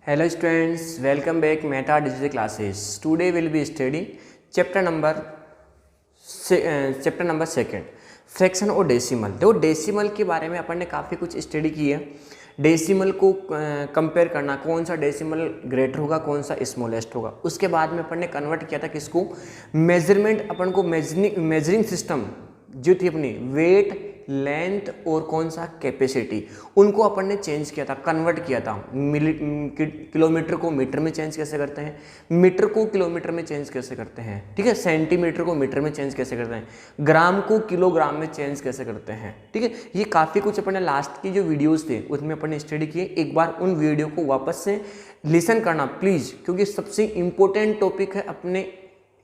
Hello students, welcome back Meta Digital Classes. Today we'll be studying chapter number second fraction और decimal. देखो decimal के बारे में अपन ने काफ़ी कुछ स्टडी की है। डेसिमल को कंपेयर करना, कौन सा डेसिमल ग्रेटर होगा, कौन सा स्मॉलेस्ट होगा। उसके बाद में अपन ने कन्वर्ट किया था किसको, मेजरमेंट, अपन को मेजरिंग सिस्टम जो थी अपनी वेट, लेंथ और कौन सा कैपेसिटी, उनको अपन ने चेंज किया था, कन्वर्ट किया था। किलोमीटर को मीटर में चेंज कैसे करते हैं, मीटर को किलोमीटर में चेंज कैसे करते हैं, ठीक है, सेंटीमीटर को मीटर में चेंज कैसे करते हैं, ग्राम को किलोग्राम में चेंज कैसे करते हैं, ठीक है। ये काफ़ी कुछ अपन ने लास्ट की जो वीडियोस थे उसमें अपन ने स्टडी किए। एक बार उन वीडियो को वापस से लिसन करना प्लीज़, क्योंकि सबसे इंपॉर्टेंट टॉपिक है अपने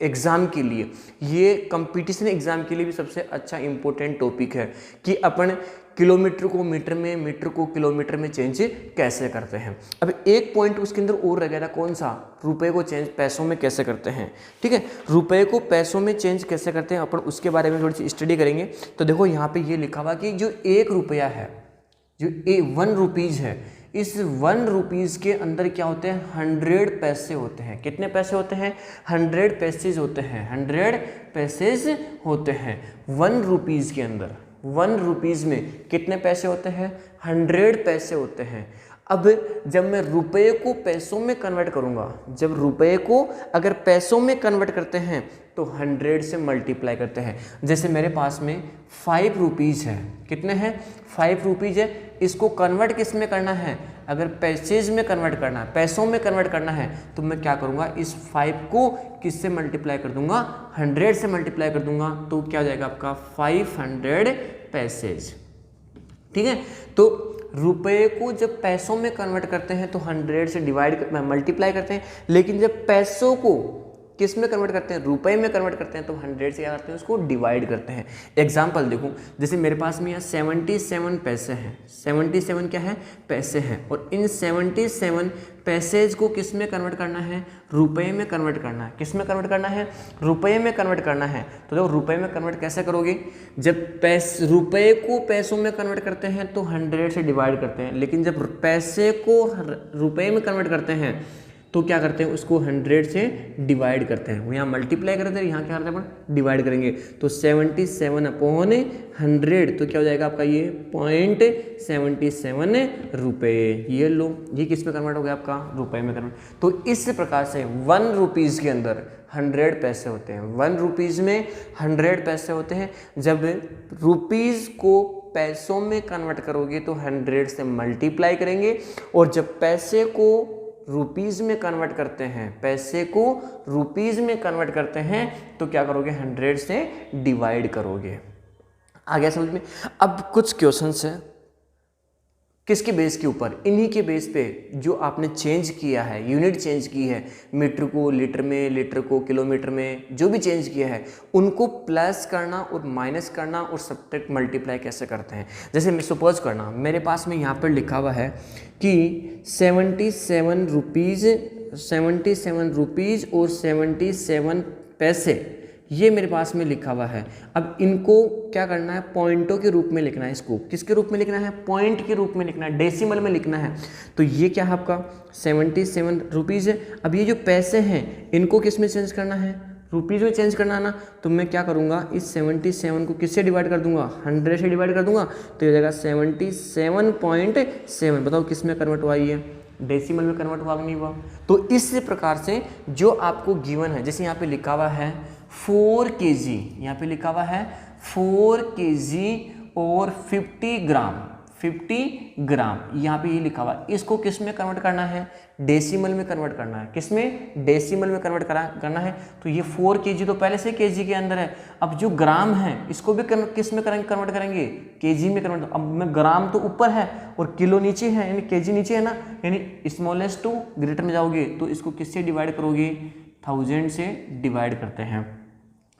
एग्ज़ाम के लिए। ये कंपटीशन एग्ज़ाम के लिए भी सबसे अच्छा इंपॉर्टेंट टॉपिक है कि अपन किलोमीटर को मीटर में, मीटर को किलोमीटर में चेंज कैसे करते हैं। अब एक पॉइंट उसके अंदर और रह गया था, कौन सा, रुपए को चेंज पैसों में कैसे करते हैं, ठीक है। रुपए को पैसों में चेंज कैसे करते हैं अपन उसके बारे में थोड़ी सी स्टडी करेंगे। तो देखो यहाँ पे ये लिखा हुआ कि जो 1 रुपया है, जो 1 रुपीज़ है, इस 1 रुपीज़ के अंदर क्या होते हैं, 100 पैसे होते हैं। कितने पैसे होते हैं, 100 पैसेज होते हैं, 100 पैसेज होते हैं 1 रुपीज़ के अंदर। 1 रुपीज़ में कितने पैसे होते हैं, 100 पैसे होते हैं। अब जब मैं रुपए को पैसों में कन्वर्ट करूंगा, जब रुपए को अगर पैसों में कन्वर्ट करते हैं तो 100 से मल्टीप्लाई करते हैं। जैसे मेरे पास में 5 रुपीज़ है, कितने हैं, 5 रुपीज़ है। इसको कन्वर्ट किस में करना है, अगर पैसेज में कन्वर्ट करना है, पैसों में कन्वर्ट करना है, तो मैं क्या करूँगा, इस 5 को किससे मल्टीप्लाई कर दूंगा, 100 से मल्टीप्लाई कर दूंगा। तो क्या हो जाएगा आपका 500 पैसेज, ठीक है। तो रुपए को जब पैसों में कन्वर्ट करते हैं तो 100 से मल्टीप्लाई करते हैं, लेकिन जब पैसों को किस में कन्वर्ट करते हैं, रुपए में कन्वर्ट करते हैं, तो 100 से क्या करते हैं, उसको डिवाइड करते हैं। एग्जाम्पल देखो, जैसे मेरे पास में यहाँ 77 पैसे हैं, 77 क्या है, पैसे हैं, और इन 77 पैसेज को किस में कन्वर्ट करना है, रुपए में कन्वर्ट करना है। किस में कन्वर्ट करना है, रुपए में कन्वर्ट करना है। तो देखो रुपए में कन्वर्ट कैसे करोगे, जब रुपए को पैसों में कन्वर्ट करते हैं तो 100 से डिवाइड करते हैं, लेकिन जब पैसे को रुपए में कन्वर्ट करते हैं तो क्या करते हैं, उसको 100 से डिवाइड करते हैं। वो यहाँ मल्टीप्लाई करते हैं, यहाँ क्या करते हैं अपन, डिवाइड करेंगे। तो 77/100 तो क्या हो जाएगा आपका, ये 0.77 रुपये। ये लो, ये किस में कन्वर्ट हो गया आपका, रुपए में कन्वर्ट। तो इस प्रकार से 1 रुपीज़ के अंदर 100 पैसे होते हैं। 1 रुपीज़ में 100 पैसे होते हैं। जब रुपीज़ को पैसों में कन्वर्ट करोगे तो 100 से मल्टीप्लाई करेंगे, और जब पैसे को रुपीज़ में कन्वर्ट करते हैं, पैसे को रुपीज़ में कन्वर्ट करते हैं, तो क्या करोगे, 100 से डिवाइड करोगे। आ गया समझ में। अब कुछ क्वेश्चंस है, किसके बेस के ऊपर, इन्हीं के बेस पे जो आपने चेंज किया है, यूनिट चेंज की है, मीटर को लीटर में, लीटर को किलोमीटर में, जो भी चेंज किया है उनको प्लस करना और माइनस करना और सबट्रैक्ट मल्टीप्लाई कैसे करते हैं। जैसे मैं सपोज करना, मेरे पास में यहाँ पर लिखा हुआ है कि 77 रुपीज़ और 77 पैसे, ये मेरे पास में लिखा हुआ है। अब इनको क्या करना है, पॉइंटों के रूप में लिखना है। इसको किसके रूप में लिखना है, पॉइंट के रूप में लिखना है, डेसिमल में लिखना है। तो ये क्या है आपका 77 रुपीज़ है। अब ये जो पैसे हैं इनको किस में चेंज करना है, रुपीज़ में चेंज करना है ना। तो मैं क्या करूँगा, इस 77 को किससे डिवाइड कर दूंगा, 100 से डिवाइड कर दूंगा। तो ये हो जाएगा 77.7। बताओ किस में कन्वर्ट हुआ, ये डेसिमल में कन्वर्ट हुआ नहीं हुआ। तो इस प्रकार से जो आपको गिवन है, जैसे यहाँ पे लिखा हुआ है 4 kg, यहाँ पे लिखा हुआ है 4 kg और 50 ग्राम, यहाँ पे ये लिखा हुआ है। इसको किस में कन्वर्ट करना है, डेसिमल में कन्वर्ट करना है। किस में, डेसिमल में कन्वर्ट करना है। तो ये 4 kg तो पहले से kg के अंदर है। अब जो ग्राम है इसको भी किस में कन्वर्ट करेंगे, kg में कन्वर्ट। अब मैं ग्राम तो ऊपर है और किलो नीचे है, यानी kg नीचे है ना, यानी स्मॉलेस्ट टू ग्रेटर में जाओगे तो इसको किससे डिवाइड करोगे, 1000 से डिवाइड करते हैं,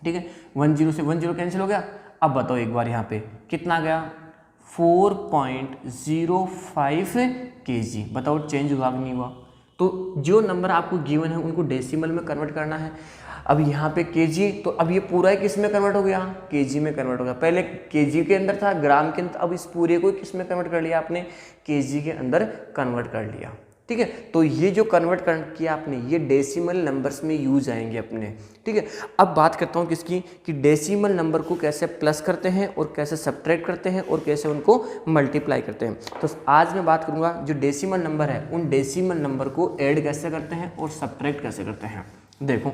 ठीक है। 10 से 10 कैंसिल हो गया। अब बताओ एक बार यहाँ पे कितना गया, 4.05 kg। बताओ चेंज हुआ कि नहीं हुआ। तो जो नंबर आपको गिवन है उनको डेसिमल में कन्वर्ट करना है। अब यहाँ पे kg, तो अब ये पूरा किस में कन्वर्ट हो गया, kg में कन्वर्ट हो गया। पहले kg के अंदर था, ग्राम के अंदर, अब इस पूरे को किस में कन्वर्ट कर लिया आपने, kg के अंदर कन्वर्ट कर लिया। ठीक है। तो ये जो कन्वर्ट कर किया आपने, ये डेसिमल नंबर्स में यूज आएंगे अपने, ठीक है। अब बात करता हूँ किसकी, कि डेसिमल नंबर को कैसे प्लस करते हैं और कैसे सब्ट्रैक्ट करते हैं और कैसे उनको मल्टीप्लाई करते हैं। तो आज मैं बात करूँगा जो डेसिमल नंबर है उन डेसिमल नंबर को ऐड कैसे करते हैं और सब्ट्रैक्ट कैसे करते हैं। देखो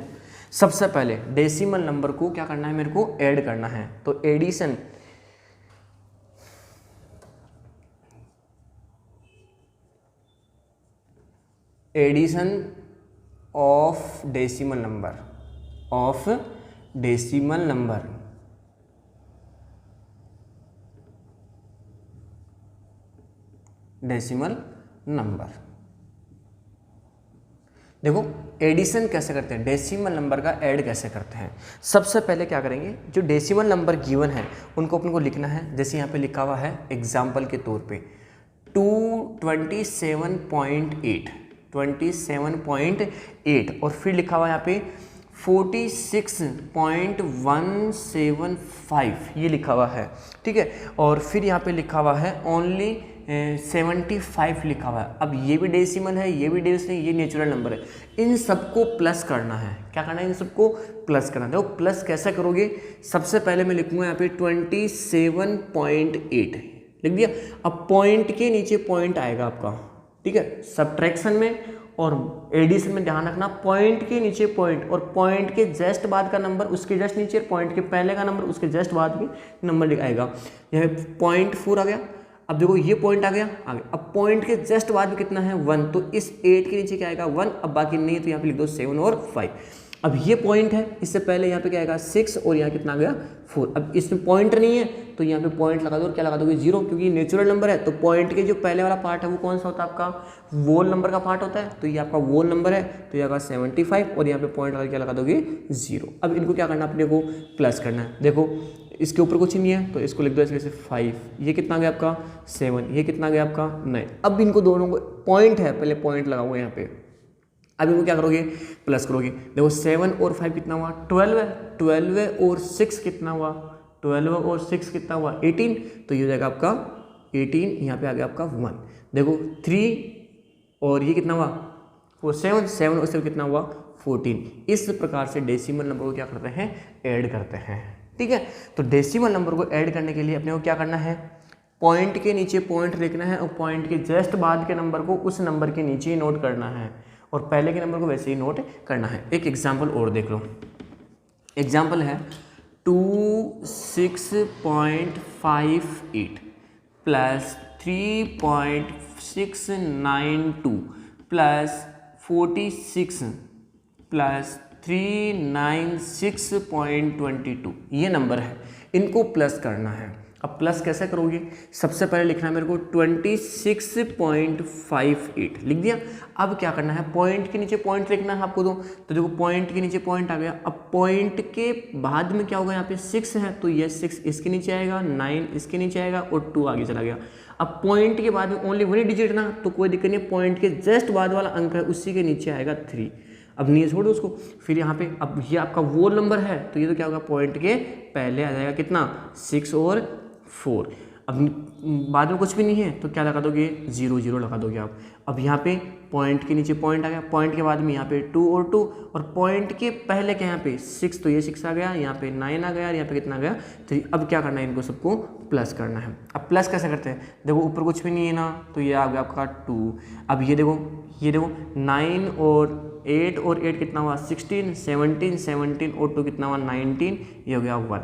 सबसे पहले डेसिमल नंबर को क्या करना है, मेरे को ऐड करना है। तो addition of decimal number, decimal number. देखो एडिशन कैसे करते हैं, डेसिमल नंबर का ऐड कैसे करते हैं। सबसे पहले क्या करेंगे, जो डेसिमल नंबर गिवन है उनको अपन को लिखना है। जैसे यहाँ पे लिखा हुआ है एग्जाम्पल के तौर पे 27.8 और फिर लिखा हुआ है यहाँ पे 46.175 ये लिखा हुआ है, ठीक है। और फिर यहाँ पे लिखा हुआ है ओनली 75 लिखा हुआ है। अब ये भी डेसिमल है, ये भी डेसिमल, ये नेचुरल नंबर है। इन सबको प्लस करना है। क्या करना है, इन सबको प्लस करना है। देखो प्लस कैसे करोगे, सबसे पहले मैं लिखूंगा यहाँ पे 27.8 लिख दिया। अब पॉइंट के नीचे पॉइंट आएगा आपका, ठीक है। सब्ट्रैक्शन में और एडिशन में ध्यान रखना, पॉइंट के नीचे पॉइंट और पॉइंट के जस्ट बाद का नंबर उसके जस्ट नीचे, पॉइंट के पहले का नंबर उसके जस्ट बाद के नंबर आएगा। यहाँ 0.4 आ गया। अब देखो ये पॉइंट आ गया, अब पॉइंट के जस्ट बाद में कितना है 1, तो इस 8 के नीचे क्या आएगा 1। अब बाकी नहीं है तो यहाँ पे लिख दो 7 और 5। अब ये पॉइंट है, इससे पहले यहाँ पे क्या आएगा 6 और यहाँ कितना आ गया 4। अब इसमें पॉइंट नहीं है तो यहाँ पे पॉइंट लगा दो और क्या लगा दोगे 0, क्योंकि नेचुरल नंबर है। तो पॉइंट के जो पहले वाला पार्ट है वो कौन सा होता है आपका, वोल नंबर का पार्ट होता है। तो ये आपका वोल नंबर है, तो ये आएगा 75 और यहाँ पे पॉइंट लगा क्या लगा दोगे 0। अब इनको क्या करना है, अपने को प्लस करना है। देखो इसके ऊपर कुछ नहीं है तो इसको लिख दो इसमें से 5, ये कितना गया आपका 7, ये कितना गया आपका 9। अब इनको दोनों को पॉइंट है, पहले पॉइंट लगाओगे यहाँ पे। अब इनको क्या करोगे, प्लस करोगे। देखो 7 और 5 कितना हुआ 12 है, 12 और 6 कितना हुआ 12 और 6 कितना हुआ 18। तो ये हो जाएगा आपका 18, यहाँ पे आ गया आपका 1। देखो 3 और ये कितना हुआ 7, 7 और 7 कितना हुआ 14। इस प्रकार से डेसिमल नंबर को क्या करते हैं, ऐड करते हैं, ठीक है। तो डेसिमल नंबर को ऐड करने के लिए अपने को क्या करना है, पॉइंट के नीचे पॉइंट लिखना है और पॉइंट के जस्ट बाद के नंबर को उस नंबर के नीचे ही नोट करना है और पहले के नंबर को वैसे ही नोट करना है। एक एग्जाम्पल और देख लो। एग्जाम्पल है 26.58 प्लस 3.692 प्लस 46 प्लस 396.22 ये नंबर है, इनको प्लस करना है। अब प्लस कैसे करोगे, सबसे पहले लिखना है मेरे को 26.58 लिख दिया। अब क्या करना है, पॉइंट के नीचे पॉइंट लिखना है आपको तो देखो पॉइंट के नीचे पॉइंट आ गया। अब पॉइंट के बाद में क्या होगा, यहाँ पे 6 है तो ये 6 इसके नीचे आएगा, 9 इसके नीचे आएगा और 2 आगे चला गया। अब पॉइंट के बाद में ओनली 1 डिजिट ना, तो कोई दिक्कत नहीं, पॉइंट के जस्ट बाद वाला अंक है उसी के नीचे आएगा 3। अब नहीं छोड़ो उसको। फिर यहाँ पे अब ये आपका वो नंबर है तो ये तो क्या होगा, पॉइंट के पहले आ जाएगा कितना 6 और 4। अब बाद में कुछ भी नहीं है तो क्या लगा दोगे 0 0 लगा दोगे आप। अब यहाँ पे पॉइंट के नीचे पॉइंट आ गया, पॉइंट के बाद में यहाँ पे 2 और 2 और पॉइंट के पहले क्या यहाँ पे 6 तो ये 6 आ गया, यहाँ पे 9 आ गया और यहाँ पे कितना आ गया 3। अब क्या करना है, इनको सबको प्लस करना है। अब प्लस कैसे करते हैं, देखो ऊपर कुछ भी नहीं है ना तो ये आ गया आपका 2। अब ये देखो 9 और 8 और 8 कितना हुआ 16, 17 और 2 कितना हुआ 19, ये हो गया 1।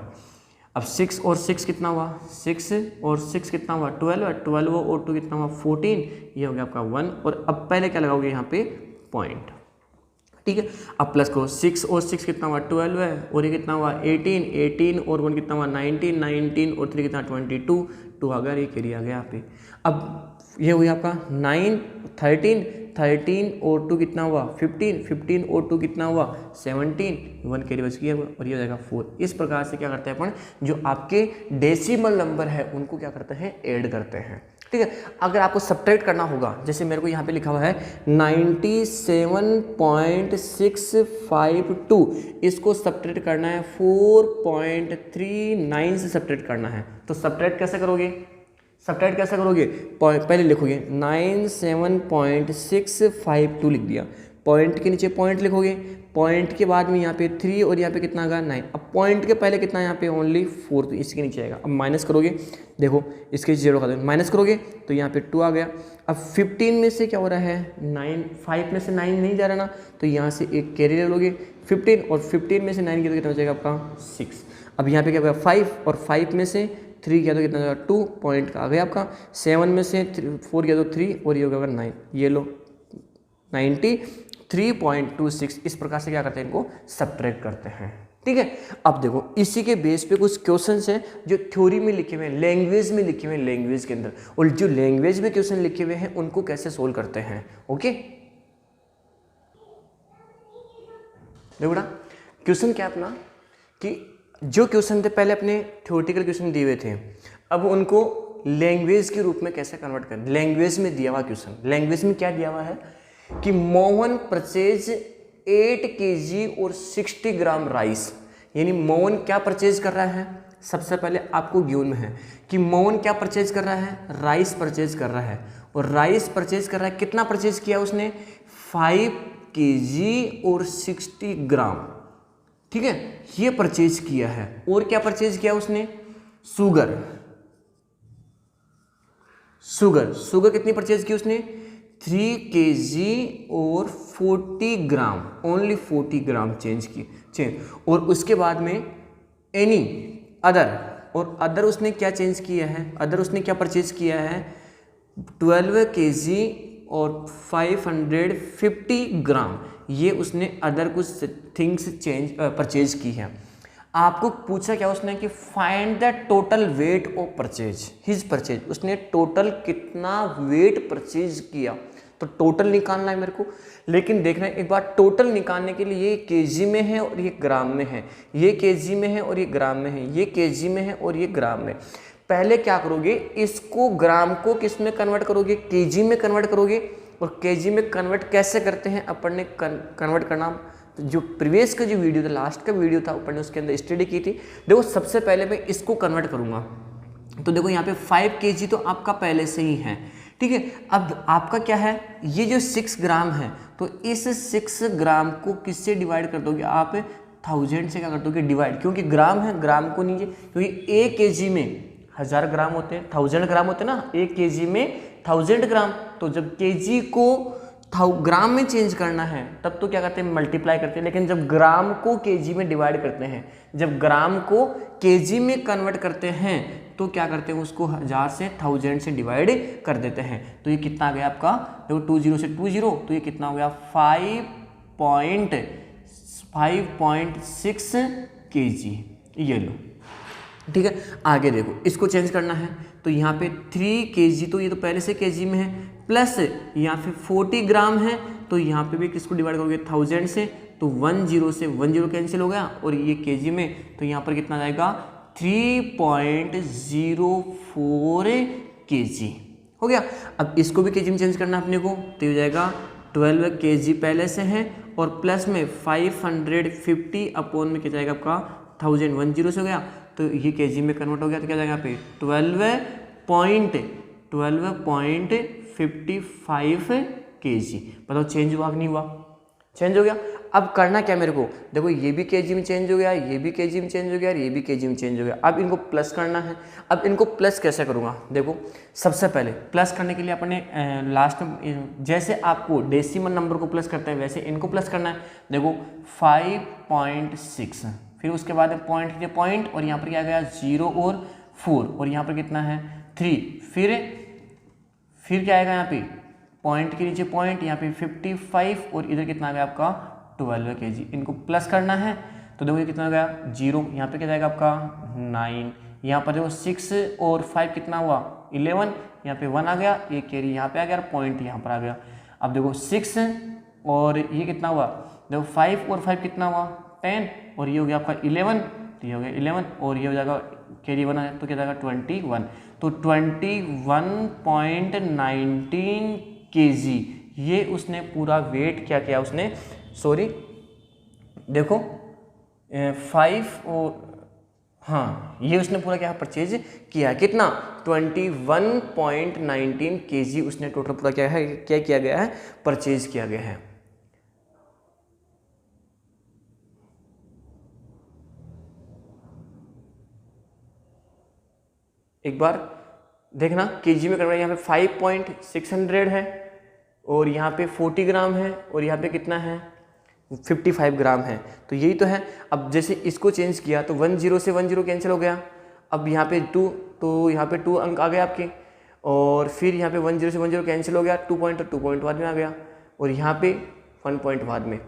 अब 6 और 6 कितना हुआ 6 और 6 कितना हुआ 12 और 2 कितना हुआ 14, ये हो गया आपका 1। और अब पहले क्या लगाओगे यहाँ पे पॉइंट, ठीक है। अब प्लस करो 6 और 6 कितना हुआ 12 है और ये कितना हुआ 18 और 1 कितना हुआ 19 और 3 कितना 22, 2 आ गया, ये कैरी आ गया यहाँ पे। अब ये हुआ आपका 9 13 और 2 कितना हुआ 15 और 2 कितना हुआ 17, 1 कैरी बच गया और ये हो जाएगा 4। इस प्रकार से क्या करते हैं अपन, जो आपके डेसिमल नंबर है उनको क्या करते हैं, ऐड करते हैं, ठीक है। अगर आपको सब्ट्रैक्ट करना होगा, जैसे मेरे को यहाँ पे लिखा हुआ है 97.652, इसको सब्ट्रैक्ट करना है 4.39 से सब्ट्रैक्ट करना है। तो सब्ट्रैक्ट कैसे करोगे, सब्ट्रैक्ट कैसे करोगे, पहले लिखोगे 97.652 लिख दिया, पॉइंट के नीचे पॉइंट लिखोगे, पॉइंट के बाद में यहाँ पे 3 और यहाँ पे कितना आ गया 9, अब पॉइंट के पहले कितना यहाँ पे ओनली 4, तो इसके नीचे आएगा। अब माइनस करोगे, देखो इसके 0 खा दो, माइनस करोगे तो यहाँ पे 2 आ गया। अब 15 में से क्या हो रहा है 9, 5 में से 9 नहीं जा रहा ना, तो यहाँ से एक कैरी ले लोगे 15, और 15 में से 9 किया तो कितना हो जाएगा आपका 6। अब यहाँ पे क्या होगा 5, और 5 में से 3 किया तो कितना होगा 2, पॉइंट का आ गया आपका। 7 में से 4 किया तो 3, और ये हो गया 9, ये लो 93.26। इस प्रकार से क्या करते हैं, इनको सब्ट्रैक्ट करते हैं। ठीक है, अब देखो इसी के बेस पे कुछ क्वेश्चंस हैं जो थ्योरी में लिखे हुए हैं, लैंग्वेज में लिखे हुए हैं, लैंग्वेज के अंदर, और जो लैंग्वेज में क्वेश्चन लिखे हुए हैं उनको कैसे सोल्व करते हैं। ओके, देखो बेटा क्वेश्चन क्या अपना कि जो क्वेश्चन थे पहले अपने थ्योरेटिकल क्वेश्चन दिए हुए थे, अब उनको लैंग्वेज के रूप में कैसे कन्वर्ट करें। लैंग्वेज में दिया हुआ क्वेश्चन, लैंग्वेज में क्या दिया हुआ है कि मोहन परचेज 8 kg और 60 ग्राम राइस, यानी मोहन क्या परचेज कर रहा है, सबसे पहले आपको गिवन में है कि मोहन क्या परचेज कर रहा है, राइस परचेज कर रहा है, और राइस परचेज कर रहा है, कितना परचेज किया उसने 5 kg और 60 ग्राम। ठीक है, ये परचेज किया है। और क्या परचेज किया उसने, शुगर, शुगर कितनी परचेज की उसने 3 kg और 40 ग्राम, ओनली 40 ग्राम चेंज। और उसके बाद में एनी अदर, और अदर उसने क्या चेंज किया है, अदर उसने क्या परचेज किया है 12 kg और 550 ग्राम, ये उसने अदर कुछ थिंग्स परचेज की है। आपको पूछा क्या उसने कि find the total weight of purchase, his purchase, उसने टोटल कितना वेट परचेज किया, तो टोटल निकालना है मेरे को। लेकिन देखना एक बार, टोटल निकालने के लिए ये केजी में है और ये ग्राम में है, ये केजी में है और ये ग्राम में है, ये केजी में है और ये ग्राम में। पहले क्या करोगे, इसको ग्राम को किस में कन्वर्ट करोगे, केजी में कन्वर्ट करोगे। और केजी में कन्वर्ट कैसे करते हैं अपन ने कन्वर्ट करना, तो जो प्रीवियस का जो वीडियो था, लास्ट का वीडियो था, अपन ने उसके अंदर स्टडी की थी। देखो सबसे पहले मैं इसको कन्वर्ट करूंगा, तो देखो यहाँ पे 5 kg तो आपका पहले से ही है। ठीक है, अब आपका क्या है, ये जो 6 ग्राम है, तो इस 6 ग्राम को किससे डिवाइड कर दोगे आप, 1000 से क्या कर दोगे डिवाइड, क्योंकि ग्राम है, ग्राम को नीचे, क्योंकि 1 kg में 1000 ग्राम होते हैं, 1000 ग्राम होते हैं ना, 1 kg में 1000 ग्राम। तो जब kg को ग्राम में चेंज करना है तब तो क्या करते हैं, मल्टीप्लाई करते हैं। लेकिन जब ग्राम को kg में डिवाइड करते हैं, जब ग्राम को kg में कन्वर्ट करते हैं, तो क्या करते हैं, उसको 1000 से 1000 से डिवाइड कर देते हैं। तो ये कितना आ गया आपका, देखो 20 से 20, तो ये कितना हो गया 5.6 kg, ये लो। ठीक है, आगे देखो इसको चेंज करना है, तो यहाँ पे 3 kg, तो ये तो पहले से kg में है, प्लस यहाँ पे 40 ग्राम है, तो यहाँ पे भी किसको डिवाइड करोगे 1000 से, तो 10 से 10 कैंसिल हो गया, और ये kg में, तो यहाँ पर कितना जाएगा 3.04 kg हो गया। अब इसको भी kg में चेंज करना अपने को, तो हो जाएगा 12 kg पहले से है, और प्लस में 550 अपॉन में क्या जाएगा आपका 1000, 10 से हो गया, तो ये kg में कन्वर्ट हो गया, तो क्या जाएगा यहाँ पे 12.55 kg। बताओ चेंज हुआ कि नहीं हुआ, चेंज हो गया। अब करना क्या मेरे को, देखो ये भी kg में चेंज हो गया, ये भी kg में चेंज हो गया, और ये भी kg में चेंज हो गया। अब इनको प्लस करना है। अब इनको प्लस कैसे करूँगा, देखो सबसे पहले प्लस करने के लिए अपने लास्ट में जैसे आपको डेसिमल नंबर को प्लस करते हैं वैसे इनको प्लस करना है। देखो 5.6, फिर उसके बाद पॉइंट के पॉइंट, और यहाँ पर क्या गया 0 और 4, और यहाँ पर कितना है 3, फिर क्या आएगा यहाँ पे पॉइंट के नीचे पॉइंट, यहाँ पे 55, और इधर कितना आ गया आपका 12 kg। इनको प्लस करना है, तो देखो ये कितना हो गया 0, यहाँ पे क्या जाएगा आपका 9, यहाँ पर देखो 6 और 5 कितना हुआ 11, यहाँ पे 1 आ गया, ये कैरी यहाँ पे आ गया, पॉइंट यहाँ पर आ गया। अब देखो 6 और ये कितना हुआ, देखो 5 और 5 कितना हुआ 10, और ये हो गया आपका 11, तो ये हो गया 11, और ये हो जाएगा कैरी 1 है, तो क्या जाएगा 21, तो 21.19 kg ये उसने पूरा वेट क्या किया उसने, सॉरी देखो 5 और हाँ, ये उसने पूरा क्या परचेज किया, कितना 21.19 kg उसने टोटल पूरा क्या है, क्या किया गया है, परचेज किया गया है। एक बार देखना केजी में करना, यहाँ पे 5.600 है और यहाँ पे 40 ग्राम है और यहाँ पे कितना है 55 ग्राम है। तो यही तो है। अब जैसे इसको चेंज किया तो 10 से 10 कैंसिल हो गया, अब यहाँ पे 2, तो यहाँ पे 2 अंक आ गए आपके, और फिर यहाँ पे 10 से 10 कैंसिल हो गया, 2 पॉइंट, तो 2 पॉइंट बाद में आ गया, और यहाँ पे 1 पॉइंट बाद में।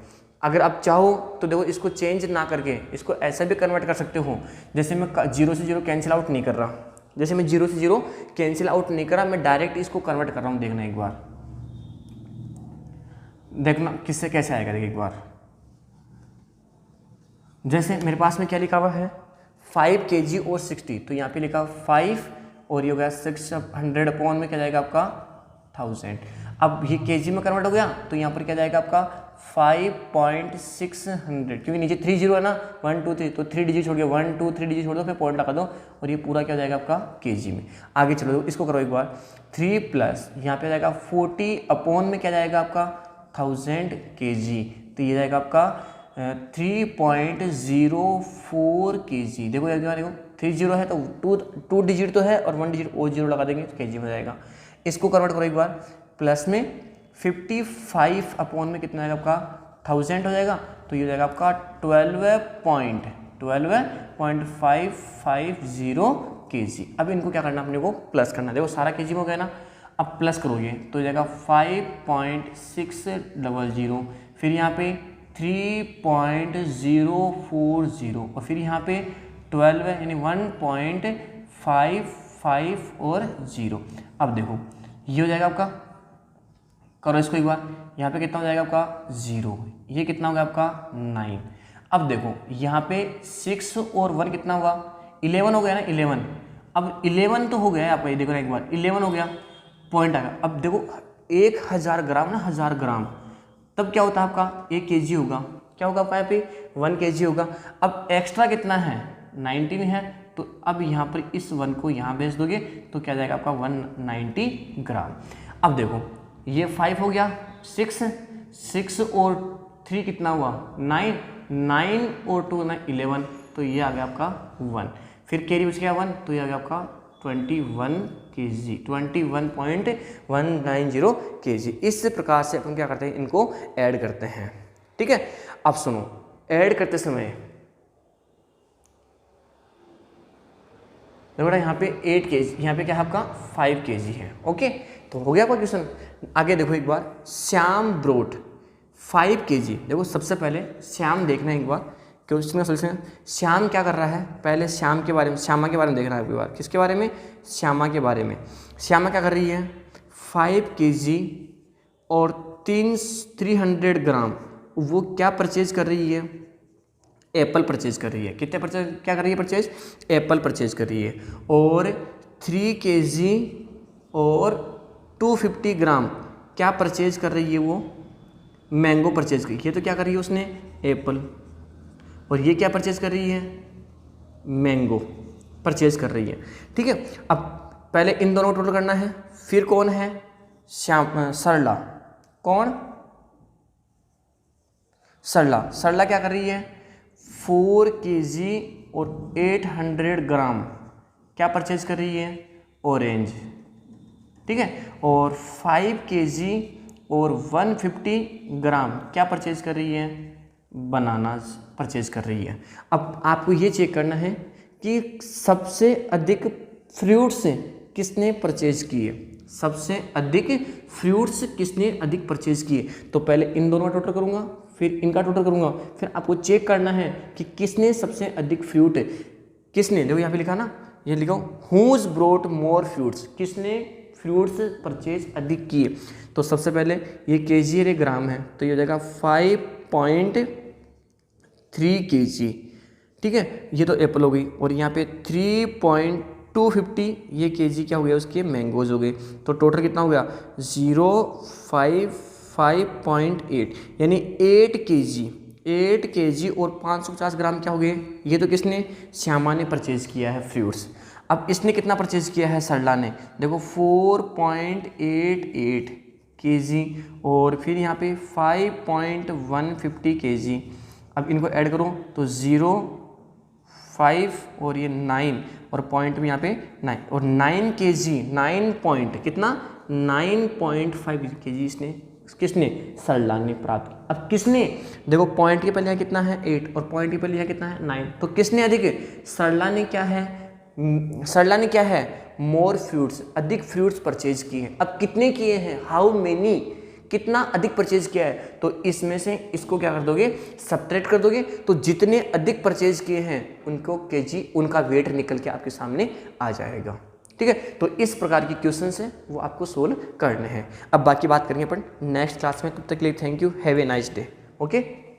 अगर आप चाहो तो देखो इसको चेंज ना करके इसको ऐसा भी कन्वर्ट कर सकते हो, जैसे मैं 0 से 0 कैंसिल आउट नहीं कर रहा, जैसे मैं 0 से 0 कैंसिल आउट नहीं कर रहा, मैं डायरेक्ट इसको कन्वर्ट कर रहा हूँ। देखना एक बार, देखना किससे कैसे आएगा। देखिए एक बार, जैसे मेरे पास में क्या लिखा हुआ है 5 kg और 60, तो यहाँ पे लिखा 5 और ये हो गया 600 अपॉन में क्या जाएगा आपका 1000। अब ये केजी में कन्वर्ट हो गया तो यहाँ पर क्या जाएगा आपका 5.600, क्योंकि नीचे 30 है ना, 1 2 3, तो 3 डिजिट छोड़ गया, 1 2 3 डिजिट छोड़ दो, फिर पॉइंट लगा दो, और ये पूरा क्या हो जाएगा आपका केजी में। आगे चलो इसको करो एक बार, 3 प्लस यहाँ पे जाएगा 40 अपॉन में क्या जाएगा आपका 1000 kg, तो ये जाएगा आपका 3.04 kg। देखो एक बार देखो 30 है तो 2 डिजिट तो है और 1 डिजिट और 0 लगा देंगे तो केजी में जाएगा। इसको कन्वर्ट करो एक बार, प्लस में 55 अपॉन में कितना आएगा आपका 1000 हो जाएगा, तो ये जाएगा आपका 12.550 kg। अब इनको क्या करना, अपने को प्लस करना। देखो सारा केजी में हो गया ना, अब प्लस करोगे तो हो जाएगा 5.600, फिर यहाँ पे 3.040 और फिर यहाँ पे 12 है, यानी 1.55 और 0। अब देखो ये हो जाएगा आपका, करो इसको एक बार, यहाँ पे कितना हो जाएगा आपका 0, ये कितना होगा आपका 9। अब देखो यहाँ पे 6 और 1 कितना होगा 11 हो गया ना, 11। अब 11 तो हो गया है आपका, ये देखो ना एक बार 11 हो गया, पॉइंट आ गया। अब देखो 1000 ग्राम ना, 1000 ग्राम, तब क्या होता है आपका 1 kg होगा, क्या होगा आपका यहाँ पे 1 kg होगा। अब एक्स्ट्रा कितना है 19 है, तो अब यहाँ पर इस 1 को यहाँ भेज दोगे तो क्या जाएगा आपका 190 ग्राम। अब देखो ये 5 हो गया, 6 और 3 कितना हुआ 9, 9 और 2 ना 11, तो ये आ गया आपका 1, फिर कैरी बच गया 1, तो ये आ गया आपका 21 kg, 21.190 kg। इस प्रकार से अपन क्या करते हैं, इनको ऐड करते हैं। ठीक है, अब सुनो, ऐड करते समय देखो यहाँ पे 8 kg, यहाँ पे क्या है आपका 5 kg है। ओके, तो हो गया आपका क्वेश्चन। आगे देखो एक बार, श्याम ब्रोट 5 kg। देखो सबसे पहले श्याम देखना है एक बार, क्वेश्चन का सोल्यूशन। श्याम क्या कर रहा है, पहले श्याम के बारे में, श्यामा के बारे में देखना है एक बार। किसके बारे में, श्यामा के बारे में। श्यामा क्या कर रही है 5 kg और 300 ग्राम, वो क्या परचेज कर रही है, एप्पल परचेज कर रही है। कितने परचेज क्या कर रही है, परचेज एप्पल परचेज कर रही है। और 3 kg और 250 ग्राम क्या परचेज कर रही है, वो मैंगो परचेज की। ये तो क्या कर रही है उसने एप्पल, और ये क्या परचेज कर रही है मैंगो परचेज कर रही है। ठीक है, अब पहले इन दोनों को टोटल करना है, फिर कौन है सरला, कौन सरला क्या कर रही है 4 kg और 800 ग्राम क्या परचेज कर रही है ऑरेंज। ठीक है, और 5 kg और 150 ग्राम क्या परचेज कर रही है बनानास परचेज कर रही है। अब आपको ये चेक करना है कि सबसे अधिक फ्रूट्स किसने परचेज किए, सबसे अधिक फ्रूट्स किसने अधिक परचेज किए। तो पहले इन दोनों का टोटल करूंगा, फिर इनका टोटल करूंगा, फिर आपको चेक करना है कि किसने सबसे अधिक फ्रूट, किसने, देखो यहाँ पे लिखा ना, ये लिखा हुज ब्रोट मोर फ्रूट्स, किसने फ्रूट्स परचेज अधिक किए। तो सबसे पहले ये केजी और ग्राम है, तो ये हो जाएगा 5.3 kg। ठीक है, ये तो एप्पल हो गई, और यहाँ पे 3.250 ये केजी क्या हो गया उसके मैंगोज हो गए। तो टोटल कितना हो गया 055.8, यानी 8 kg 8 kg और 550 ग्राम क्या हो गए, ये तो किसने, श्यामा ने परचेज किया है फ्रूट्स। अब इसने कितना परचेज किया है, सरला ने, देखो 4.88 kg और फिर यहाँ पे 5.150 kg। अब इनको ऐड करो तो 0, 5 और ये 9 और पॉइंट भी यहाँ पे 9 और 9 kg, 9 पॉइंट कितना, 9.5 kg इसने किसने, सरला ने प्राप्त किया। अब किसने, देखो पॉइंट के पहले यहाँ कितना है 8 और पॉइंट के पहले यहाँ कितना है 9, तो किसने अधिक, सरला ने क्या है, सरला ने क्या है, मोर फ्रूट्स, अधिक फ्रूट्स परचेज किए हैं। अब कितने किए हैं, हाउ मेनी, कितना अधिक परचेज किया है, तो इसमें से इसको क्या कर दोगे, सब्ट्रैक्ट कर दोगे, तो जितने अधिक परचेज किए हैं उनको केजी, उनका वेट निकल के आपके सामने आ जाएगा। ठीक है, तो इस प्रकार के क्वेश्चंस हैं वो आपको सोल्व करने हैं। अब बाकी बात करेंगे अपन नेक्स्ट क्लास में, तब तक के लिए thank you, have a nice day. Okay.